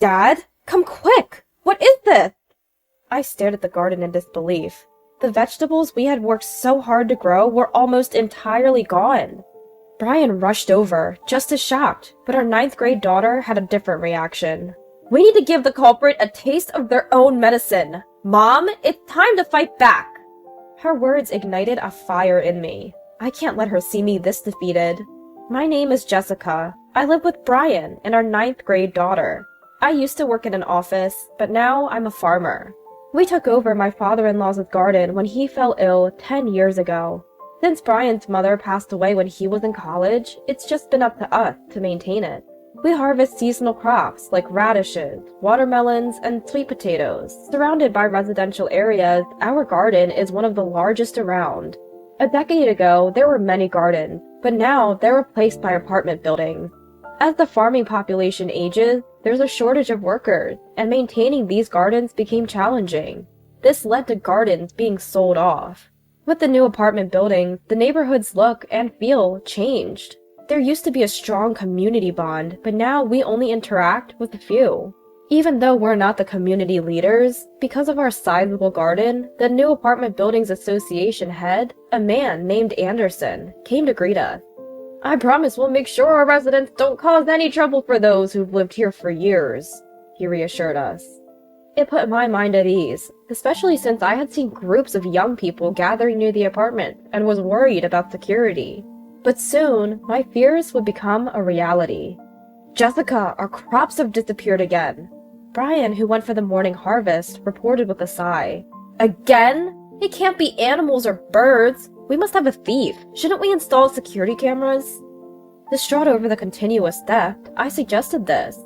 Dad, come quick! What is this? I stared at the garden in disbelief. The vegetables we had worked so hard to grow were almost entirely gone. Brian rushed over, just as shocked, but our 9th grade daughter had a different reaction. We need to give the culprit a taste of their own medicine. Mom, it's time to fight back. Her words ignited a fire in me. I can't let her see me this defeated. My name is Jessica. I live with Brian and our 9th grade daughter. I used to work in an office, but now I'm a farmer. We took over my father-in-law's garden when he fell ill 10 years ago. Since Brian's mother passed away when he was in college, it's just been up to us to maintain it. We harvest seasonal crops like radishes, watermelons, and sweet potatoes. Surrounded by residential areas, our garden is one of the largest around. A decade ago, there were many gardens, but now they're replaced by apartment buildings. As the farming population ages, there's a shortage of workers, and maintaining these gardens became challenging. This led to gardens being sold off. With the new apartment buildings, the neighborhood's look and feel changed. There used to be a strong community bond, but now we only interact with a few. Even though we're not the community leaders, because of our sizable garden, the new Apartment Buildings Association head, a man named Anderson, came to greet us. I promise we'll make sure our residents don't cause any trouble for those who've lived here for years, he reassured us. It put my mind at ease, especially since I had seen groups of young people gathering near the apartment and was worried about security. But soon, my fears would become a reality. Jessica, our crops have disappeared again. Brian, who went for the morning harvest, reported with a sigh. Again? It can't be animals or birds. We must have a thief. Shouldn't we install security cameras? Distraught over the continuous theft, I suggested this.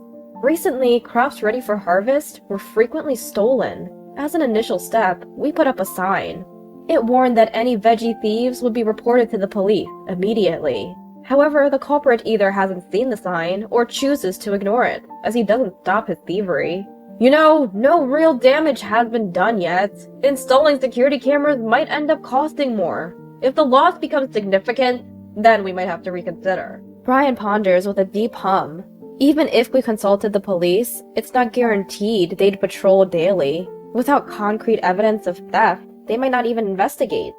Recently, crops ready for harvest were frequently stolen. As an initial step, we put up a sign. It warned that any veggie thieves would be reported to the police immediately. However, the culprit either hasn't seen the sign or chooses to ignore it, as he doesn't stop his thievery. You know, no real damage has been done yet. Installing security cameras might end up costing more. If the loss becomes significant, then we might have to reconsider. Brian ponders with a deep hum. Even if we consulted the police, it's not guaranteed they'd patrol daily. Without concrete evidence of theft, they might not even investigate.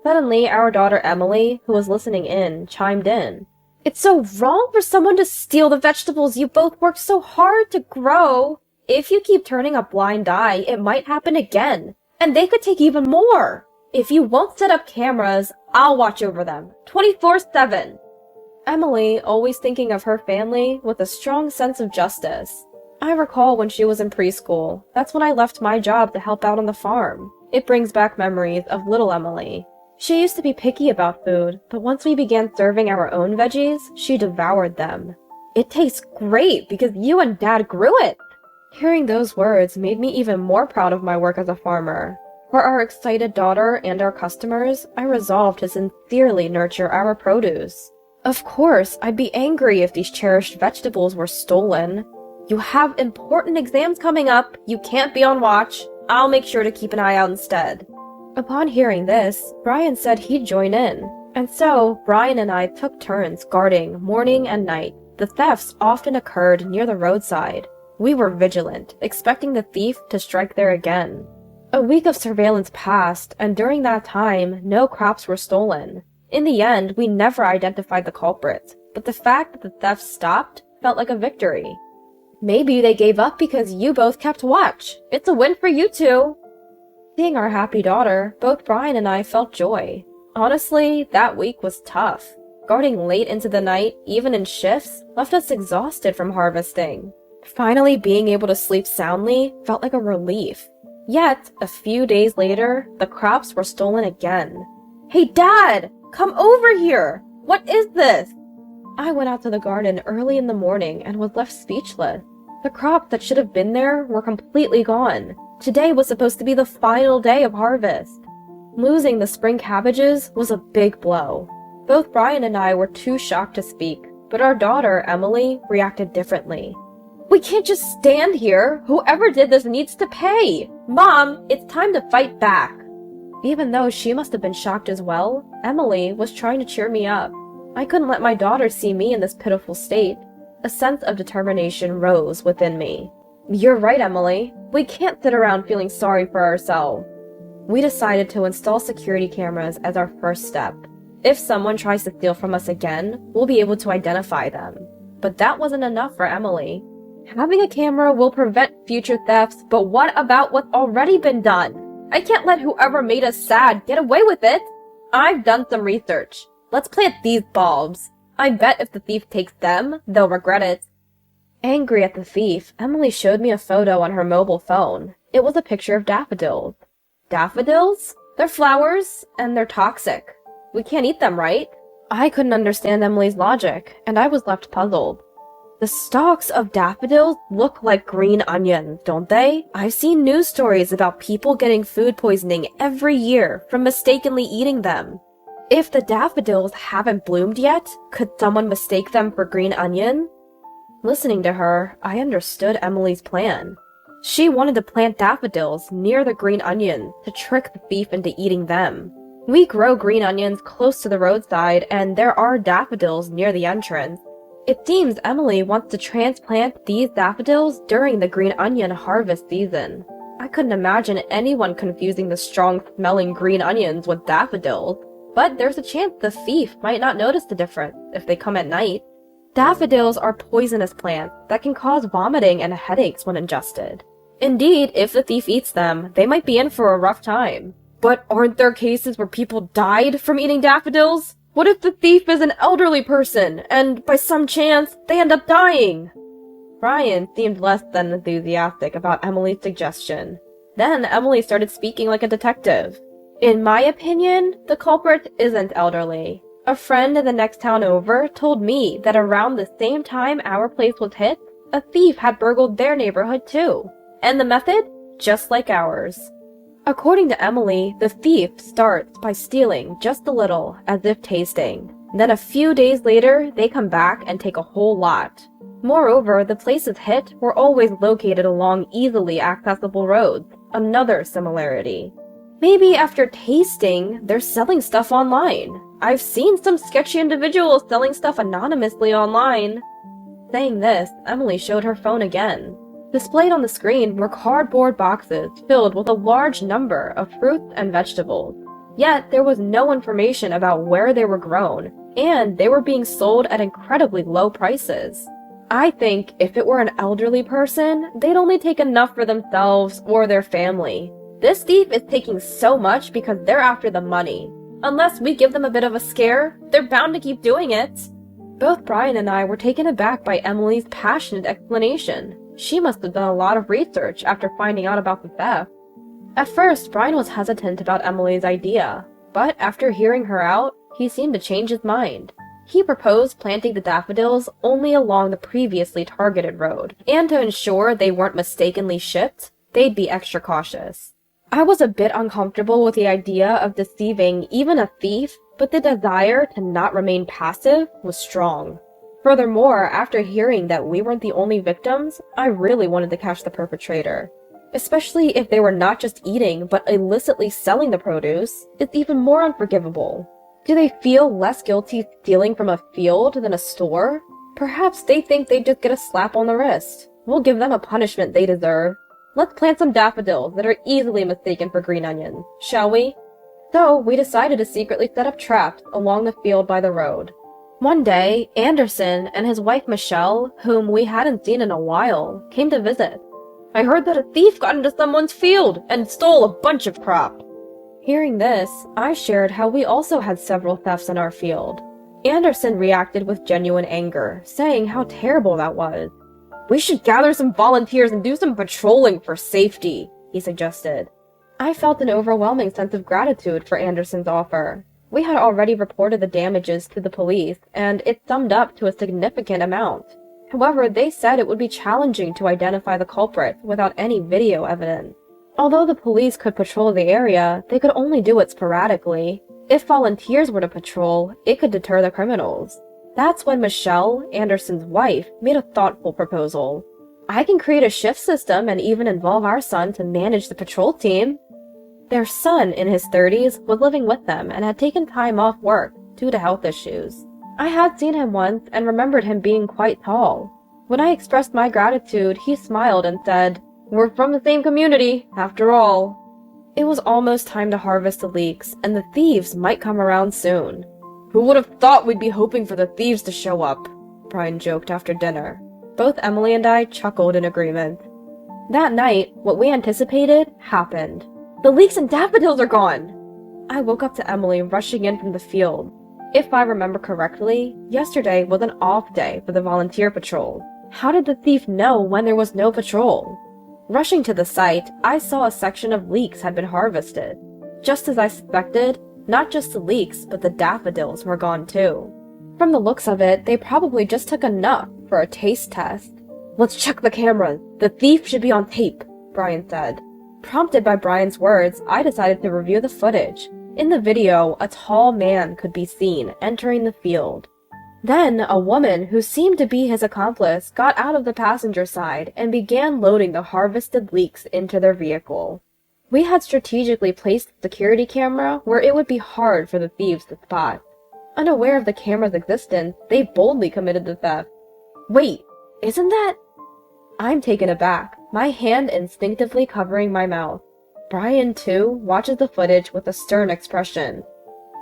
Suddenly, our daughter Emily, who was listening in, chimed in. It's so wrong for someone to steal the vegetables you both worked so hard to grow. If you keep turning a blind eye, it might happen again. And they could take even more. If you won't set up cameras, I'll watch over them, 24/7. Emily, always thinking of her family with a strong sense of justice. I recall when she was in preschool. That's when I left my job to help out on the farm. It brings back memories of little Emily. She used to be picky about food, but once we began serving our own veggies, she devoured them. It tastes great because you and Dad grew it! Hearing those words made me even more proud of my work as a farmer. For our excited daughter and our customers, I resolved to sincerely nurture our produce. Of course, I'd be angry if these cherished vegetables were stolen. You have important exams coming up. You can't be on watch. I'll make sure to keep an eye out instead. Upon hearing this, Brian said he'd join in. And so, Brian and I took turns guarding morning and night. The thefts often occurred near the roadside. We were vigilant, expecting the thief to strike there again. A week of surveillance passed, and during that time, no crops were stolen. In the end, we never identified the culprit, but the fact that the theft stopped felt like a victory. Maybe they gave up because you both kept watch. It's a win for you two. Seeing our happy daughter, both Brian and I felt joy. Honestly, that week was tough. Guarding late into the night, even in shifts, left us exhausted from harvesting. Finally being able to sleep soundly felt like a relief. Yet, a few days later, the crops were stolen again. Hey, Dad! Come over here! What is this? I went out to the garden early in the morning and was left speechless. The crops that should have been there were completely gone. Today was supposed to be the final day of harvest. Losing the spring cabbages was a big blow. Both Brian and I were too shocked to speak, but our daughter, Emily, reacted differently. We can't just stand here. Whoever did this needs to pay. Mom, it's time to fight back. Even though she must have been shocked as well, Emily was trying to cheer me up. I couldn't let my daughter see me in this pitiful state. A sense of determination rose within me. You're right, Emily. We can't sit around feeling sorry for ourselves. We decided to install security cameras as our first step. If someone tries to steal from us again, we'll be able to identify them. But that wasn't enough for Emily. Having a camera will prevent future thefts, but what about what's already been done? I can't let whoever made us sad get away with it. I've done some research. Let's plant these bulbs. I bet if the thief takes them, they'll regret it. Angry at the thief, Emily showed me a photo on her mobile phone. It was a picture of daffodils. Daffodils? They're flowers, and they're toxic. We can't eat them, right? I couldn't understand Emily's logic, and I was left puzzled. The stalks of daffodils look like green onions, don't they? I've seen news stories about people getting food poisoning every year from mistakenly eating them. If the daffodils haven't bloomed yet, could someone mistake them for green onion? Listening to her, I understood Emily's plan. She wanted to plant daffodils near the green onions to trick the thief into eating them. We grow green onions close to the roadside, and there are daffodils near the entrance. It seems Emily wants to transplant these daffodils during the green onion harvest season. I couldn't imagine anyone confusing the strong-smelling green onions with daffodils, but there's a chance the thief might not notice the difference if they come at night. Daffodils are poisonous plants that can cause vomiting and headaches when ingested. Indeed, if the thief eats them, they might be in for a rough time. But aren't there cases where people died from eating daffodils? What if the thief is an elderly person, and by some chance, they end up dying? Brian seemed less than enthusiastic about Emily's suggestion. Then Emily started speaking like a detective. In my opinion, the culprit isn't elderly. A friend in the next town over told me that around the same time our place was hit, a thief had burgled their neighborhood too. And the method? Just like ours. According to Emily, the thief starts by stealing just a little, as if tasting. Then a few days later, they come back and take a whole lot. Moreover, the places hit were always located along easily accessible roads, another similarity. Maybe after tasting, they're selling stuff online. I've seen some sketchy individuals selling stuff anonymously online. Saying this, Emily showed her phone again. Displayed on the screen were cardboard boxes filled with a large number of fruits and vegetables. Yet there was no information about where they were grown, and they were being sold at incredibly low prices. I think if it were an elderly person, they'd only take enough for themselves or their family. This thief is taking so much because they're after the money. Unless we give them a bit of a scare, they're bound to keep doing it. Both Brian and I were taken aback by Emily's passionate explanation. She must have done a lot of research after finding out about the theft. At first, Brian was hesitant about Emily's idea, but after hearing her out, he seemed to change his mind. He proposed planting the daffodils only along the previously targeted road, and to ensure they weren't mistakenly shipped, they'd be extra cautious. I was a bit uncomfortable with the idea of deceiving even a thief, but the desire to not remain passive was strong. Furthermore, after hearing that we weren't the only victims, I really wanted to catch the perpetrator. Especially if they were not just eating, but illicitly selling the produce, it's even more unforgivable. Do they feel less guilty stealing from a field than a store? Perhaps they think they just get a slap on the wrist. We'll give them a punishment they deserve. Let's plant some daffodils that are easily mistaken for green onions, shall we? So, we decided to secretly set up traps along the field by the road. One day, Anderson and his wife Michelle, whom we hadn't seen in a while, came to visit. I heard that a thief got into someone's field and stole a bunch of crop. Hearing this, I shared how we also had several thefts in our field. Anderson reacted with genuine anger, saying how terrible that was. We should gather some volunteers and do some patrolling for safety, he suggested. I felt an overwhelming sense of gratitude for Anderson's offer. We had already reported the damages to the police, and it summed up to a significant amount. However, they said it would be challenging to identify the culprit without any video evidence. Although the police could patrol the area, they could only do it sporadically. If volunteers were to patrol, it could deter the criminals. That's when Michelle, Anderson's wife, made a thoughtful proposal. I can create a shift system and even involve our son to manage the patrol team. Their son, in his 30s, was living with them and had taken time off work due to health issues. I had seen him once and remembered him being quite tall. When I expressed my gratitude, he smiled and said, "We're from the same community, after all." It was almost time to harvest the leeks, and the thieves might come around soon. "Who would have thought we'd be hoping for the thieves to show up?" Brian joked after dinner. Both Emily and I chuckled in agreement. That night, what we anticipated happened. "The leeks and daffodils are gone!" I woke up to Emily rushing in from the field. If I remember correctly, yesterday was an off day for the volunteer patrol. How did the thief know when there was no patrol? Rushing to the site, I saw a section of leeks had been harvested. Just as I suspected, not just the leeks, but the daffodils were gone too. From the looks of it, they probably just took enough for a taste test. "Let's check the cameras. The thief should be on tape," Brian said. Prompted by Brian's words, I decided to review the footage. In the video, a tall man could be seen entering the field. Then, a woman who seemed to be his accomplice got out of the passenger side and began loading the harvested leeks into their vehicle. We had strategically placed the security camera where it would be hard for the thieves to spot. Unaware of the camera's existence, they boldly committed the theft. "Wait, isn't that—" I'm taken aback, my hand instinctively covering my mouth. Brian, too, watches the footage with a stern expression.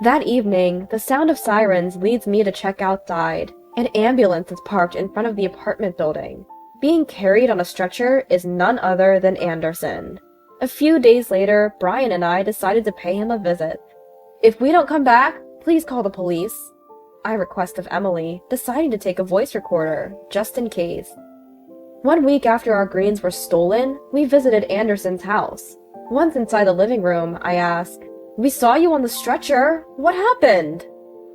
That evening, the sound of sirens leads me to check outside. An ambulance is parked in front of the apartment building. Being carried on a stretcher is none other than Anderson. A few days later, Brian and I decided to pay him a visit. "If we don't come back, please call the police," I request of Emily, deciding to take a voice recorder, just in case. 1 week after our greens were stolen, we visited Anderson's house. Once inside the living room, I asked, "We saw you on the stretcher. What happened?"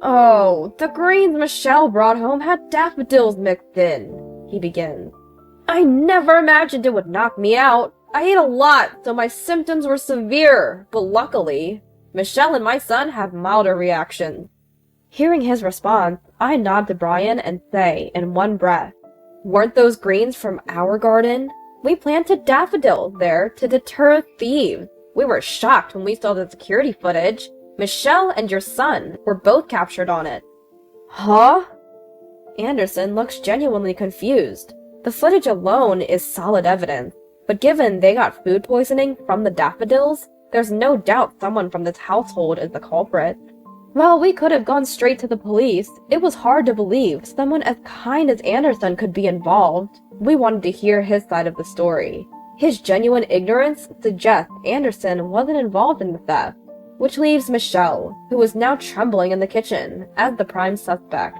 "Oh, the greens Michelle brought home had daffodils mixed in," he begins. "I never imagined it would knock me out. I ate a lot, so my symptoms were severe, but luckily, Michelle and my son have milder reactions." Hearing his response, I nod to Brian and say, in one breath, "Weren't those greens from our garden? We planted daffodils there to deter thieves. We were shocked when we saw the security footage. Michelle and your son were both captured on it." "Huh?" Anderson looks genuinely confused. The footage alone is solid evidence, but given they got food poisoning from the daffodils, there's no doubt someone from this household is the culprit. While we could have gone straight to the police, it was hard to believe someone as kind as Anderson could be involved. We wanted to hear his side of the story. His genuine ignorance suggests Anderson wasn't involved in the theft, which leaves Michelle, who is now trembling in the kitchen, as the prime suspect.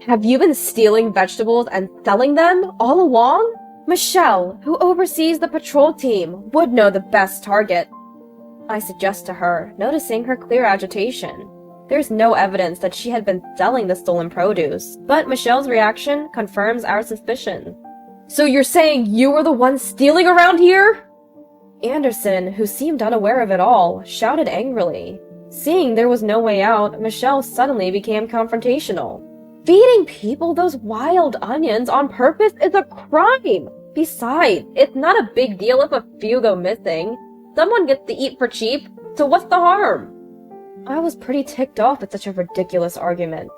"Have you been stealing vegetables and selling them all along?" Michelle, who oversees the patrol team, would know the best target, I suggest to her, noticing her clear agitation. There's no evidence that she had been selling the stolen produce, but Michelle's reaction confirms our suspicions. "So you're saying you were the one stealing around here?" Anderson, who seemed unaware of it all, shouted angrily. Seeing there was no way out, Michelle suddenly became confrontational. "Feeding people those wild onions on purpose is a crime! Besides, it's not a big deal if a few go missing. Someone gets to eat for cheap, so what's the harm?" I was pretty ticked off at such a ridiculous argument.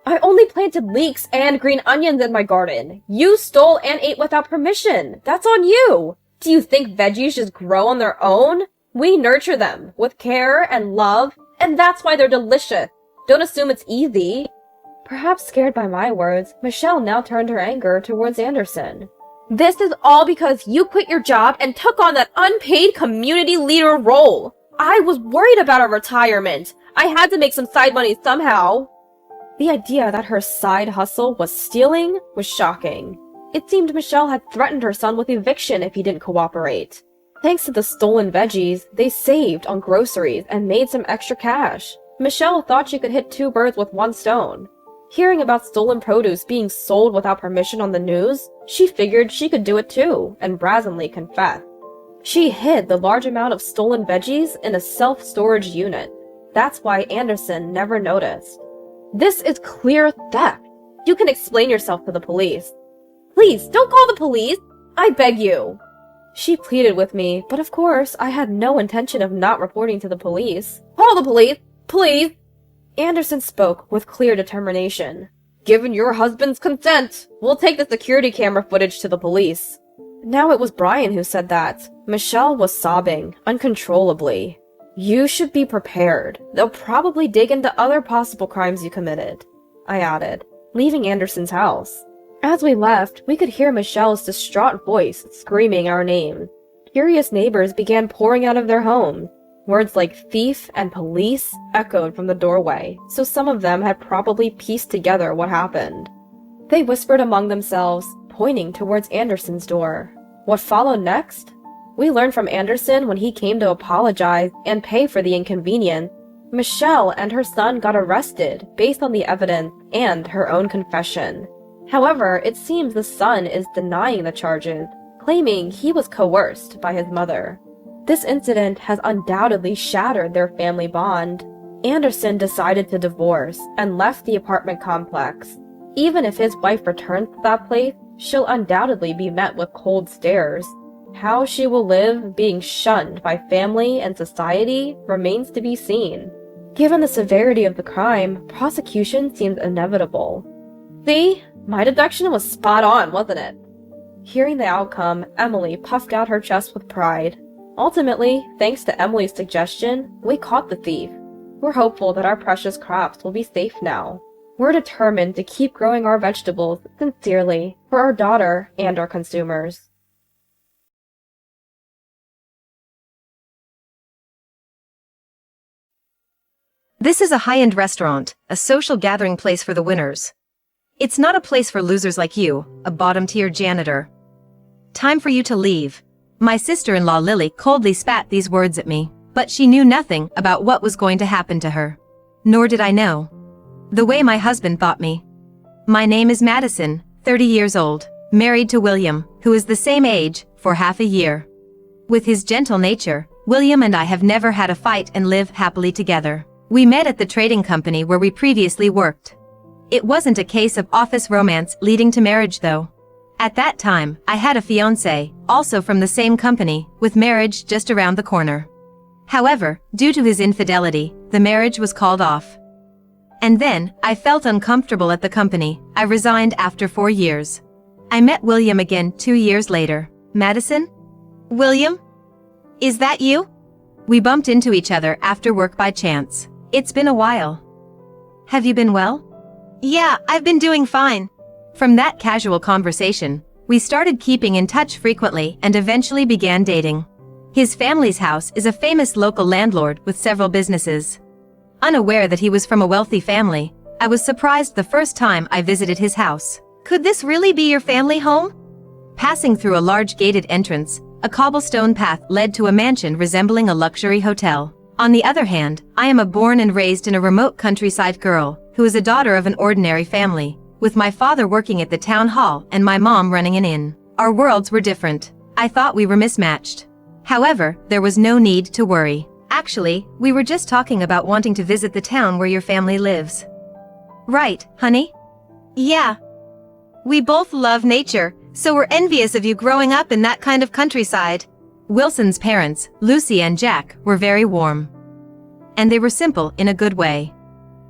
"I only planted leeks and green onions in my garden. You stole and ate without permission. That's on you. Do you think veggies just grow on their own? We nurture them with care and love, and that's why they're delicious. Don't assume it's easy." Perhaps scared by my words, Michelle now turned her anger towards Anderson. "This is all because you quit your job and took on that unpaid community leader role. I was worried about our retirement. I had to make some side money somehow." The idea that her side hustle was stealing was shocking. It seemed Michelle had threatened her son with eviction if he didn't cooperate. Thanks to the stolen veggies, they saved on groceries and made some extra cash. Michelle thought she could hit 2 birds with 1 stone. Hearing about stolen produce being sold without permission on the news, she figured she could do it too, and brazenly confessed. She hid the large amount of stolen veggies in a self-storage unit. That's why Anderson never noticed. "This is clear theft. You can explain yourself to the police." "Please, don't call the police! I beg you!" She pleaded with me, but of course, I had no intention of not reporting to the police. "Call the police! Please!" Anderson spoke with clear determination. Given your husband's consent, we'll take the security camera footage to the police. Now it was Brian who said that. Michelle was sobbing, uncontrollably. You should be prepared. They'll probably dig into other possible crimes you committed, I added, leaving Anderson's house. As we left, we could hear Michelle's distraught voice screaming our name. Curious neighbors began pouring out of their homes. Words like thief and police echoed from the doorway, so some of them had probably pieced together what happened. They whispered among themselves, pointing towards Anderson's door. What followed next? We learned from Anderson when he came to apologize and pay for the inconvenience. Michelle and her son got arrested based on the evidence and her own confession. However, it seems the son is denying the charges, claiming he was coerced by his mother. This incident has undoubtedly shattered their family bond. Anderson decided to divorce and left the apartment complex. Even if his wife returns to that place, she'll undoubtedly be met with cold stares. How she will live being shunned by family and society remains to be seen. Given the severity of the crime, prosecution seems inevitable. See? My deduction was spot on, wasn't it? Hearing the outcome, Emily puffed out her chest with pride. Ultimately, thanks to Emily's suggestion, we caught the thief. We're hopeful that our precious crops will be safe now. We're determined to keep growing our vegetables sincerely for our daughter and our consumers. This is a high-end restaurant, a social gathering place for the winners. It's not a place for losers like you, a bottom-tier janitor. Time for you to leave. My sister-in-law Lily coldly spat these words at me, but she knew nothing about what was going to happen to her. Nor did I know. The way my husband thought me. My name is Madison, 30 years old, married to William, who is the same age, for half a year. With his gentle nature, William and I have never had a fight and live happily together. We met at the trading company where we previously worked. It wasn't a case of office romance leading to marriage though. At that time, I had a fiancé, also from the same company, with marriage just around the corner. However, due to his infidelity, the marriage was called off. And then, I felt uncomfortable at the company. I resigned after 4 years. I met William again 2 years later. Madison? William? Is that you? We bumped into each other after work by chance. It's been a while. Have you been well? Yeah, I've been doing fine. From that casual conversation, we started keeping in touch frequently and eventually began dating. His family's house is a famous local landlord with several businesses. Unaware that he was from a wealthy family, I was surprised the first time I visited his house. Could this really be your family home? Passing through a large gated entrance, a cobblestone path led to a mansion resembling a luxury hotel. On the other hand, I am a born and raised in a remote countryside girl, who is a daughter of an ordinary family, with my father working at the town hall and my mom running an inn. Our worlds were different. I thought we were mismatched. However, there was no need to worry. Actually, we were just talking about wanting to visit the town where your family lives. Right, honey? Yeah. We both love nature, so we're envious of you growing up in that kind of countryside. Wilson's parents, Lucy and Jack, were very warm. And they were simple in a good way.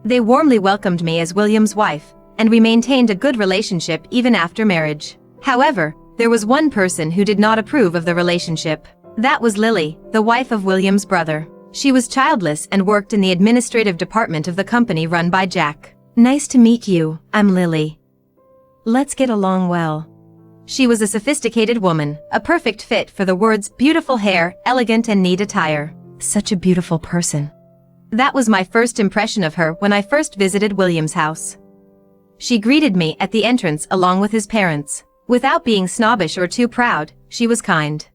They warmly welcomed me as William's wife, and we maintained a good relationship even after marriage. However, there was one person who did not approve of the relationship. That was Lily, the wife of William's brother. She was childless and worked in the administrative department of the company run by Jack. Nice to meet you, I'm Lily. Let's get along well. She was a sophisticated woman, a perfect fit for the words beautiful hair, elegant and neat attire. Such a beautiful person. That was my first impression of her when I first visited William's house. She greeted me at the entrance along with his parents. Without being snobbish or too proud, she was kind.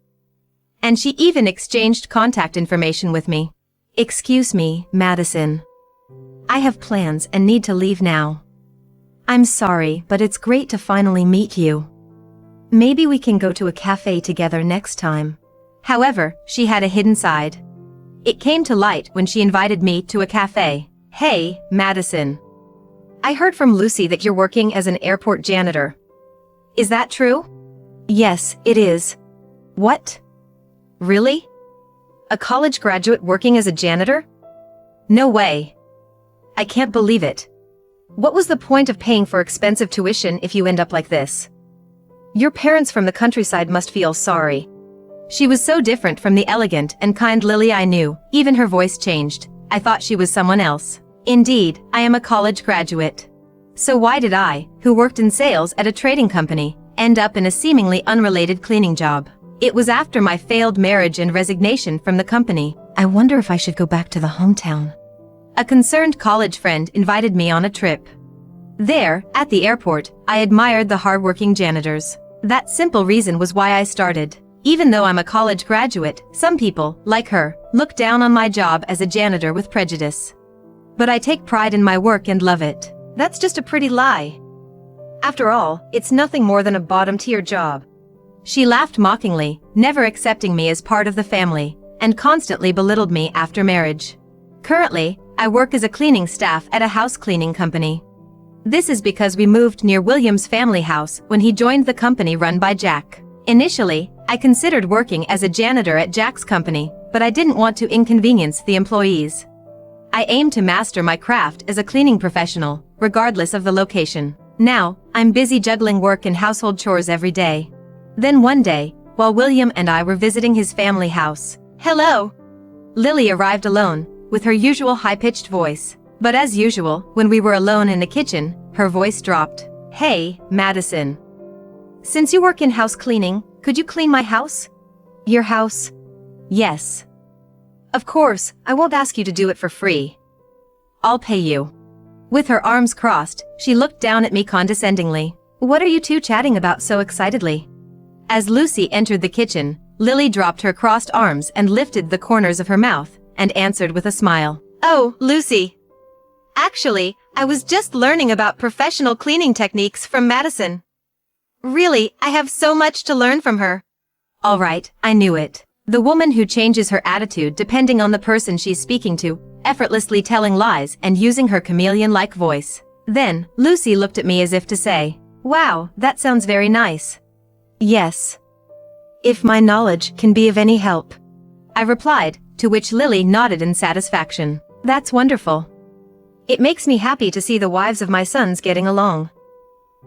And she even exchanged contact information with me. Excuse me, Madison. I have plans and need to leave now. I'm sorry, but it's great to finally meet you. Maybe we can go to a cafe together next time. However, she had a hidden side. It came to light when she invited me to a cafe. Hey, Madison. I heard from Lucy that you're working as an airport janitor. Is that true? Yes, it is. What? Really? A college graduate working as a janitor? No way. I can't believe it. What was the point of paying for expensive tuition if you end up like this? Your parents from the countryside must feel sorry. She was so different from the elegant and kind Lily I knew, even her voice changed. I thought she was someone else. Indeed, I am a college graduate. So why did I, who worked in sales at a trading company, end up in a seemingly unrelated cleaning job? It was after my failed marriage and resignation from the company. I wonder if I should go back to the hometown. A concerned college friend invited me on a trip. There, at the airport, I admired the hardworking janitors. That simple reason was why I started. Even though I'm a college graduate, some people, like her, look down on my job as a janitor with prejudice. But I take pride in my work and love it. That's just a pretty lie. After all, it's nothing more than a bottom-tier job. She laughed mockingly, never accepting me as part of the family, and constantly belittled me after marriage. Currently, I work as a cleaning staff at a house cleaning company. This is because we moved near William's family house when he joined the company run by Jack. Initially, I considered working as a janitor at Jack's company, but I didn't want to inconvenience the employees. I aimed to master my craft as a cleaning professional, regardless of the location. Now, I'm busy juggling work and household chores every day. Then one day, while William and I were visiting his family house, "Hello!" Lily arrived alone, with her usual high-pitched voice. But as usual, when we were alone in the kitchen, her voice dropped. "Hey, Madison. Since you work in house cleaning, could you clean my house?" "Your house?" "Yes. Of course, I won't ask you to do it for free. I'll pay you." With her arms crossed, she looked down at me condescendingly. "What are you two chatting about so excitedly?" As Lucy entered the kitchen, Lily dropped her crossed arms and lifted the corners of her mouth, and answered with a smile. "Oh, Lucy. Actually, I was just learning about professional cleaning techniques from Madison. Really, I have so much to learn from her." All right, I knew it. The woman who changes her attitude depending on the person she's speaking to, effortlessly telling lies and using her chameleon-like voice. Then, Lucy looked at me as if to say, "Wow, that sounds very nice." "Yes. If my knowledge can be of any help," I replied, to which Lily nodded in satisfaction. "That's wonderful. It makes me happy to see the wives of my sons getting along.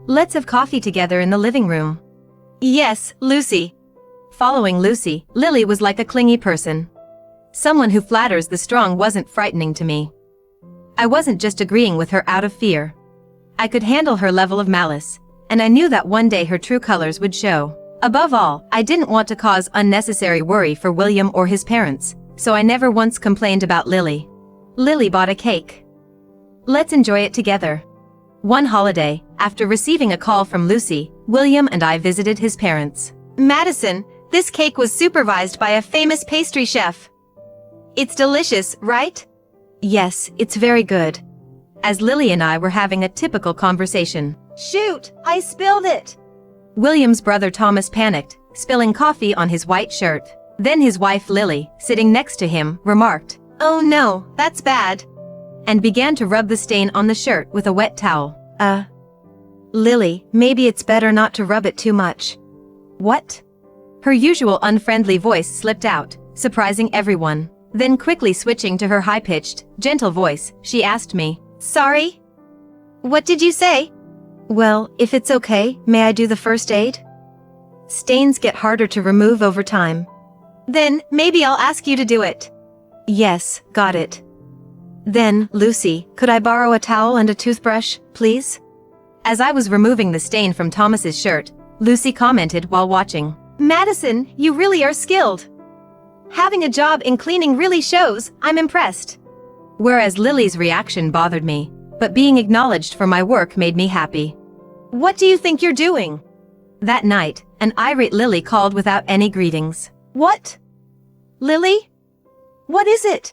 Let's have coffee together in the living room." "Yes, Lucy." Following Lucy, Lily was like a clingy person. Someone who flatters the strong wasn't frightening to me. I wasn't just agreeing with her out of fear. I could handle her level of malice, and I knew that one day her true colors would show. Above all, I didn't want to cause unnecessary worry for William or his parents, so I never once complained about Lily. Lily bought a cake. "Let's enjoy it together." One holiday, after receiving a call from Lucy, William and I visited his parents. "Madison, this cake was supervised by a famous pastry chef. It's delicious, right?" "Yes, it's very good." As Lily and I were having a typical conversation. "Shoot, I spilled it!" William's brother Thomas panicked, spilling coffee on his white shirt. Then his wife Lily, sitting next to him, remarked, "Oh no, that's bad," and began to rub the stain on the shirt with a wet towel. Lily, maybe it's better not to rub it too much." "What?" Her usual unfriendly voice slipped out, surprising everyone. Then quickly switching to her high-pitched, gentle voice, she asked me, "Sorry? What did you say?" "Well, if it's okay, may I do the first aid? Stains get harder to remove over time." "Then, maybe I'll ask you to do it." "Yes, got it." "Then, Lucy, could I borrow a towel and a toothbrush, please?" As I was removing the stain from Thomas's shirt, Lucy commented while watching, "Madison, you really are skilled. Having a job in cleaning really shows, I'm impressed." Whereas Lily's reaction bothered me, but being acknowledged for my work made me happy. "What do you think you're doing?" That night, an irate Lily called without any greetings. "What? Lily? What is it?"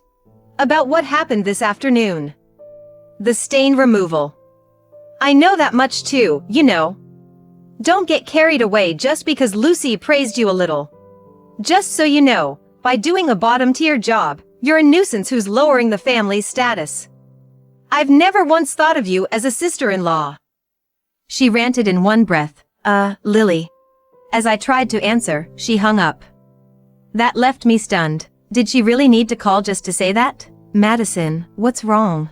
"About what happened this afternoon. The stain removal. I know that much too, you know. Don't get carried away just because Lucy praised you a little. Just so you know, by doing a bottom-tier job, you're a nuisance who's lowering the family's status. I've never once thought of you as a sister-in-law." She ranted in one breath, Lily." As I tried to answer, she hung up. That left me stunned. Did she really need to call just to say that? "Madison, what's wrong?"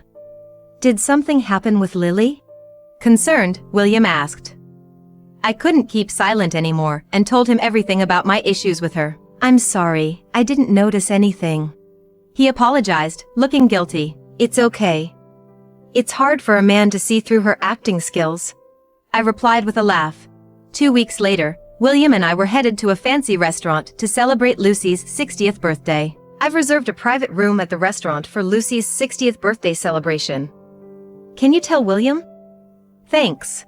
Did something happen with Lily? Concerned, William asked. I couldn't keep silent anymore and told him everything about my issues with her. I'm sorry, I didn't notice anything. He apologized, looking guilty. It's okay. It's hard for a man to see through her acting skills. I replied with a laugh. 2 weeks later, William and I were headed to a fancy restaurant to celebrate Lucy's 60th birthday. I've reserved a private room at the restaurant for Lucy's 60th birthday celebration. Can you tell William? Thanks.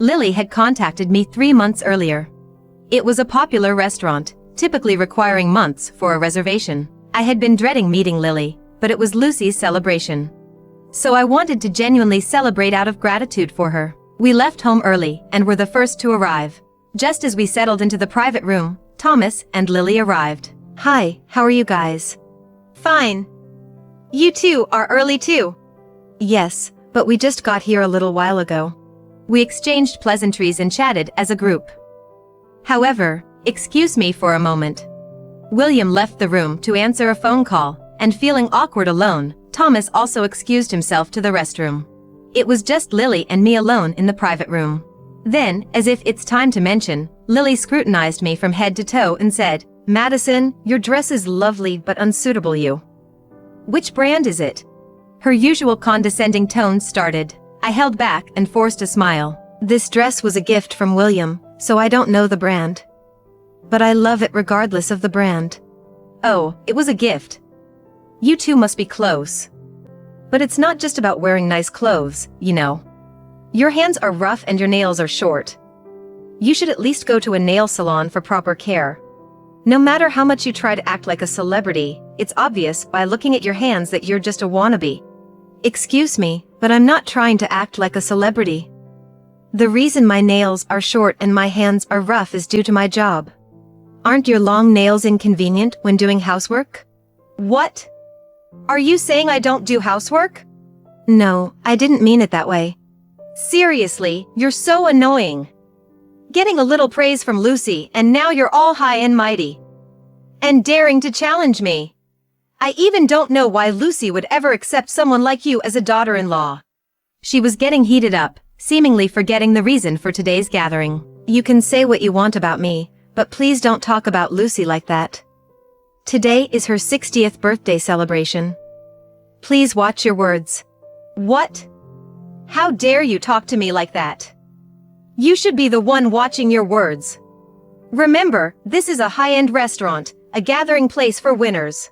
Lily had contacted me 3 months earlier. It was a popular restaurant, typically requiring months for a reservation. I had been dreading meeting Lily, but it was Lucy's celebration. So I wanted to genuinely celebrate out of gratitude for her. We left home early and were the first to arrive. Just as we settled into the private room, Thomas and Lily arrived. Hi, how are you guys? Fine. You two are early too. Yes, but we just got here a little while ago. We exchanged pleasantries and chatted as a group. However, excuse me for a moment. William left the room to answer a phone call, and feeling awkward alone, Thomas also excused himself to the restroom. It was just Lily and me alone in the private room. Then, as if it's time to mention, Lily scrutinized me from head to toe and said, Madison, your dress is lovely but unsuitable you. Which brand is it? Her usual condescending tone started. I held back and forced a smile. This dress was a gift from William, so I don't know the brand. But I love it regardless of the brand. Oh, it was a gift. You two must be close. But it's not just about wearing nice clothes, you know. Your hands are rough and your nails are short. You should at least go to a nail salon for proper care. No matter how much you try to act like a celebrity, it's obvious by looking at your hands that you're just a wannabe. Excuse me, but I'm not trying to act like a celebrity. The reason my nails are short and my hands are rough is due to my job. Aren't your long nails inconvenient when doing housework? What? Are you saying I don't do housework? No, I didn't mean it that way. Seriously, you're so annoying. Getting a little praise from Lucy and now you're all high and mighty. And daring to challenge me. I even don't know why Lucy would ever accept someone like you as a daughter-in-law. She was getting heated up, seemingly forgetting the reason for today's gathering. You can say what you want about me, but please don't talk about Lucy like that. Today is her 60th birthday celebration. Please watch your words. What? How dare you talk to me like that? You should be the one watching your words. Remember, this is a high-end restaurant, a gathering place for winners.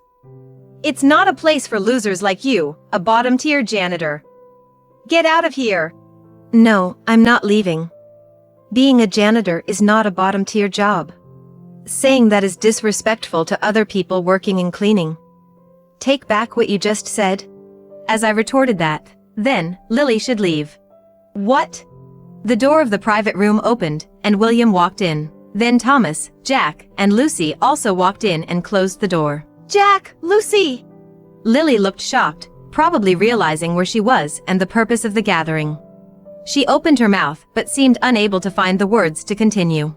It's not a place for losers like you, a bottom-tier janitor. Get out of here. No, I'm not leaving. Being a janitor is not a bottom-tier job. Saying that is disrespectful to other people working in cleaning. Take back what you just said. As I retorted that, then, Lily should leave. What? The door of the private room opened, and William walked in. Then Thomas, Jack, and Lucy also walked in and closed the door. Jack, Lucy! Lily looked shocked, probably realizing where she was and the purpose of the gathering. She opened her mouth but seemed unable to find the words to continue.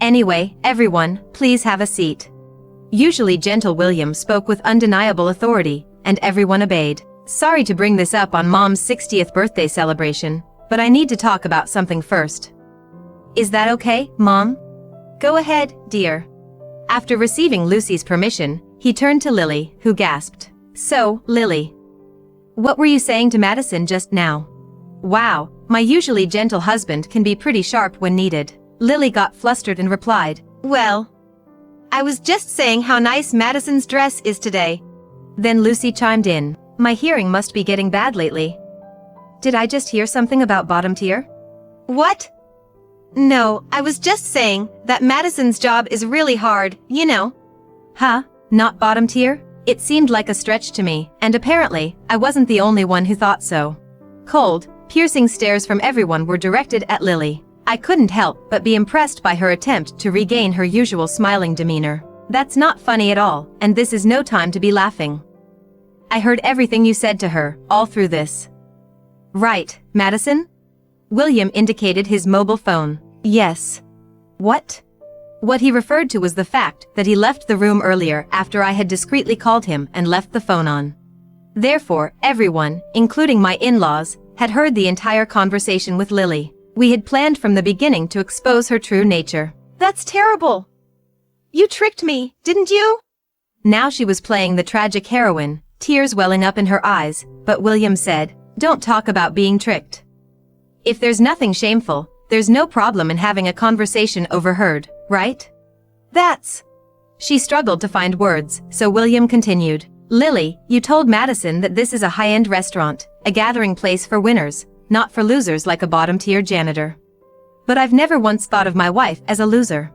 Anyway, everyone, please have a seat. Usually gentle William spoke with undeniable authority, and everyone obeyed. Sorry to bring this up on Mom's 60th birthday celebration, but I need to talk about something first. Is that okay, Mom? Go ahead, dear. After receiving Lucy's permission, he turned to Lily, who gasped. So, Lily. What were you saying to Madison just now? Wow, my usually gentle husband can be pretty sharp when needed. Lily got flustered and replied, Well, I was just saying how nice Madison's dress is today. Then Lucy chimed in. My hearing must be getting bad lately. Did I just hear something about bottom tier? What? No, I was just saying that Madison's job is really hard, you know. Huh? Not bottom tier? It seemed like a stretch to me, and apparently, I wasn't the only one who thought so. Cold, piercing stares from everyone were directed at Lily. I couldn't help but be impressed by her attempt to regain her usual smiling demeanor. That's not funny at all, and this is no time to be laughing. I heard everything you said to her, all through this. Right, Madison? William indicated his mobile phone. Yes. What? What he referred to was the fact that he left the room earlier after I had discreetly called him and left the phone on. Therefore, everyone, including my in-laws, had heard the entire conversation with Lily. We had planned from the beginning to expose her true nature. That's terrible. You tricked me, didn't you? Now she was playing the tragic heroine, tears welling up in her eyes, but William said, "Don't talk about being tricked. If there's nothing shameful, there's no problem in having a conversation overheard, right?" That's... She struggled to find words, so William continued. "Lily, you told Madison that this is a high-end restaurant, a gathering place for winners, not for losers like a bottom-tier janitor. But I've never once thought of my wife as a loser.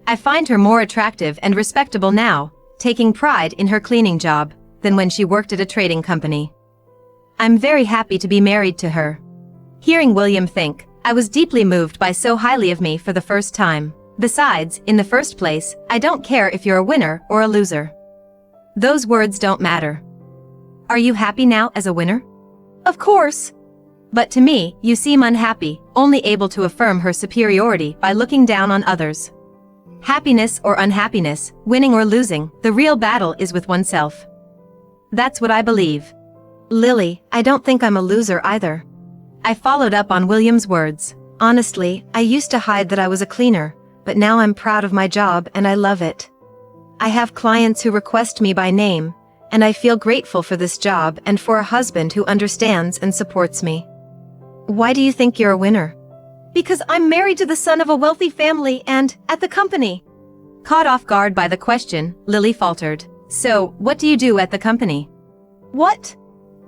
I find her more attractive and respectable now, taking pride in her cleaning job, than when she worked at a trading company. I'm very happy to be married to her." Hearing William think, I was deeply moved by so highly of me for the first time. Besides, in the first place, I don't care if you're a winner or a loser. Those words don't matter. Are you happy now as a winner? Of course. But to me, you seem unhappy, only able to affirm her superiority by looking down on others. Happiness or unhappiness, winning or losing, the real battle is with oneself. That's what I believe. Lily, I don't think I'm a loser either. I followed up on William's words. Honestly, I used to hide that I was a cleaner, but now I'm proud of my job and I love it. I have clients who request me by name, and I feel grateful for this job and for a husband who understands and supports me. Why do you think you're a winner? Because I'm married to the son of a wealthy family and, at the company. Caught off guard by the question, Lily faltered. So, what do you do at the company? What?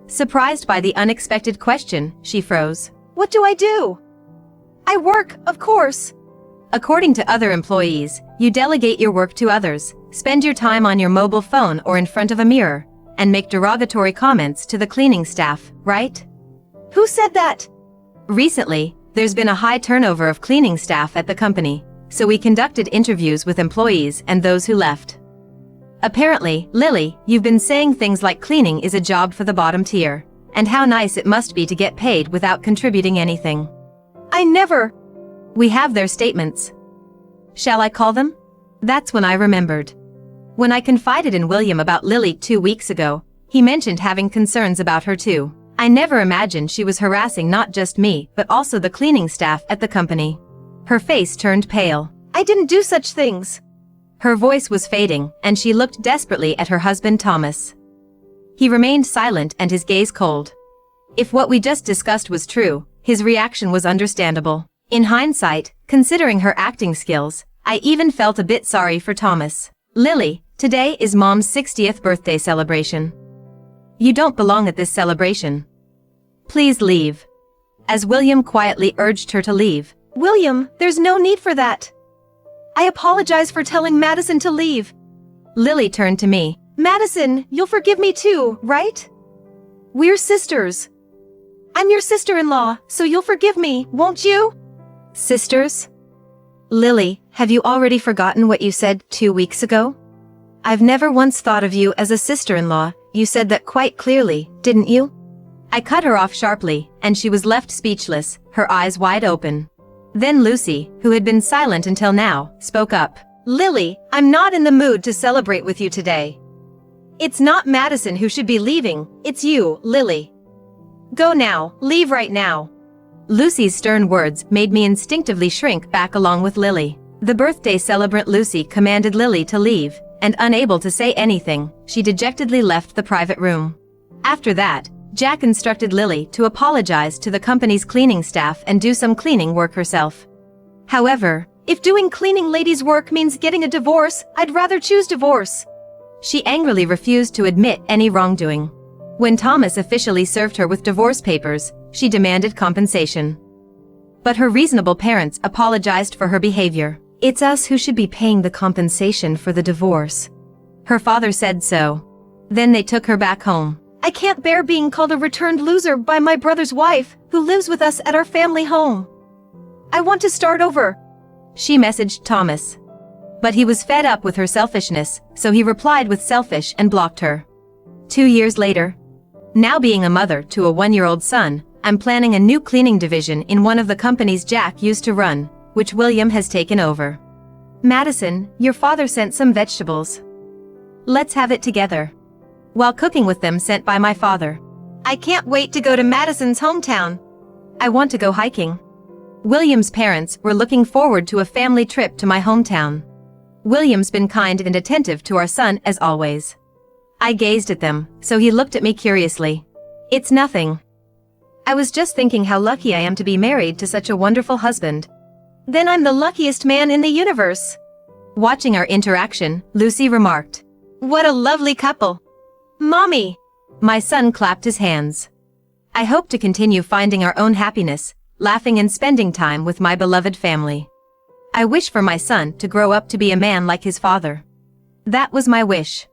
Surprised by the unexpected question, she froze. What do I do? I work, of course. According to other employees, you delegate your work to others, spend your time on your mobile phone or in front of a mirror, and make derogatory comments to the cleaning staff, right? Who said that? Recently, there's been a high turnover of cleaning staff at the company, so we conducted interviews with employees and those who left. Apparently, Lily, you've been saying things like cleaning is a job for the bottom tier, and how nice it must be to get paid without contributing anything. I never... We have their statements. Shall I call them? That's when I remembered. When I confided in William about Lily 2 weeks ago, he mentioned having concerns about her too. I never imagined she was harassing not just me, but also the cleaning staff at the company. Her face turned pale. I didn't do such things. Her voice was fading, and she looked desperately at her husband Thomas. He remained silent and his gaze cold. If what we just discussed was true, his reaction was understandable. In hindsight, considering her acting skills, I even felt a bit sorry for Thomas. Lily, today is Mom's 60th birthday celebration. You don't belong at this celebration. Please leave. As William quietly urged her to leave. William, there's no need for that. I apologize for telling Madison to leave. Lily turned to me. Madison, you'll forgive me too, right? We're sisters. I'm your sister-in-law, so you'll forgive me, won't you? Sisters? Lily, have you already forgotten what you said 2 weeks ago? I've never once thought of you as a sister-in-law. You said that quite clearly, didn't you? I cut her off sharply, and she was left speechless, her eyes wide open. Then Lucy, who had been silent until now, spoke up. Lily, I'm not in the mood to celebrate with you today. It's not Madison who should be leaving, it's you, Lily. Go now, leave right now. Lucy's stern words made me instinctively shrink back along with Lily. The birthday celebrant Lucy commanded Lily to leave, and unable to say anything, she dejectedly left the private room. After that, Jack instructed Lily to apologize to the company's cleaning staff and do some cleaning work herself. However, if doing cleaning ladies' work means getting a divorce, I'd rather choose divorce. She angrily refused to admit any wrongdoing. When Thomas officially served her with divorce papers, she demanded compensation. But her reasonable parents apologized for her behavior. It's us who should be paying the compensation for the divorce. Her father said so. Then they took her back home. I can't bear being called a returned loser by my brother's wife, who lives with us at our family home. I want to start over. She messaged Thomas. But he was fed up with her selfishness, so he replied with selfish and blocked her. 2 years later, now being a mother to a 1-year-old son, I'm planning a new cleaning division in one of the companies Jack used to run, which William has taken over. Madison, your father sent some vegetables. Let's have it together. while cooking with them sent by my father. I can't wait to go to Madison's hometown. I want to go hiking. William's parents were looking forward to a family trip to my hometown. William's been kind and attentive to our son as always. I gazed at them, so he looked at me curiously. It's nothing. I was just thinking how lucky I am to be married to such a wonderful husband. Then I'm the luckiest man in the universe. Watching our interaction, Lucy remarked, "What a lovely couple." "Mommy!" My son clapped his hands. I hope to continue finding our own happiness, laughing and spending time with my beloved family. I wish for my son to grow up to be a man like his father. That was my wish.